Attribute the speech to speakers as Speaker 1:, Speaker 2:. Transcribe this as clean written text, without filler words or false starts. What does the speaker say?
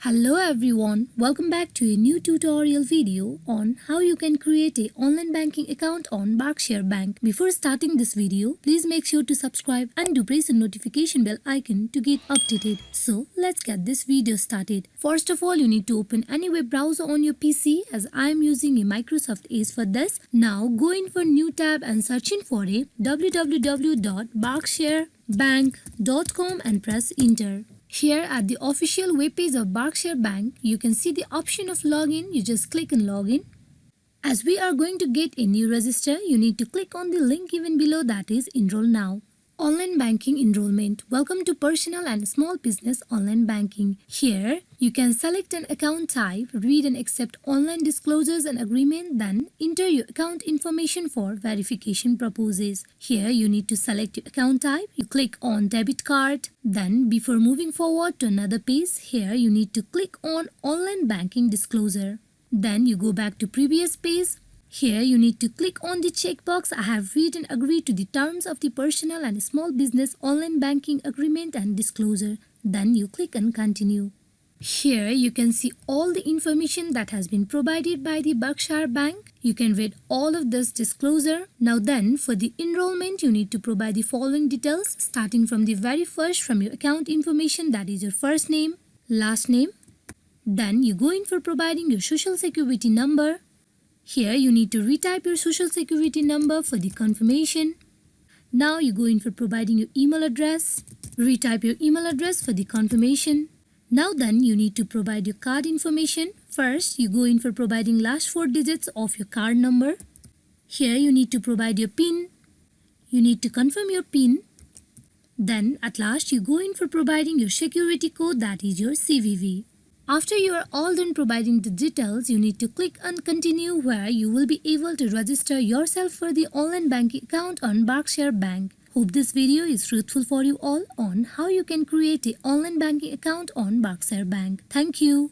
Speaker 1: Hello everyone, welcome back to a new tutorial video on how you can create an online banking account on Berkshire Bank. Before starting this video, please make sure to subscribe and do press the notification bell icon to get updated. So let's get this video started. First of all, you need to open any web browser on your PC as I am using a Microsoft Edge for this. Now go in for new tab and searching for a www.berkshirebank.com and press enter. Here at the official webpage of Berkshire Bank, you can see the option of login. You just click on login. As we are going to get a new register, you need to click on the link given below, that is Enroll Now. Online banking enrollment. Welcome to personal and small business online banking. Here, you can select an account type, read and accept online disclosures and agreement, then enter your account information for verification purposes. Here, you need to select your account type. You click on debit card. Then, before moving forward to another page, here you need to click on online banking disclosure. Then, you go back to previous page. Here you need to click on the checkbox I have read and agree to the terms of the personal and small business online banking agreement and disclosure. Then you click on continue. Here you can see all the information that has been provided by the Berkshire Bank. You can read all of this disclosure. Now then, for the enrollment, you need to provide the following details starting from the very first, from your account information, that is your first name, last name. Then you go in for providing your social security number. Here you need to retype your social security number for the confirmation. Now you go in for providing your email address. Retype your email address for the confirmation. Now then you need to provide your card information. First you go in for providing last 4 digits of your card number. Here you need to provide your PIN. You need to confirm your PIN. Then at last you go in for providing your security code, that is your CVV. After you are all done providing the details, you need to click on continue, where you will be able to register yourself for the online banking account on Berkshire Bank. Hope this video is fruitful for you all on how you can create an online banking account on Berkshire Bank. Thank you.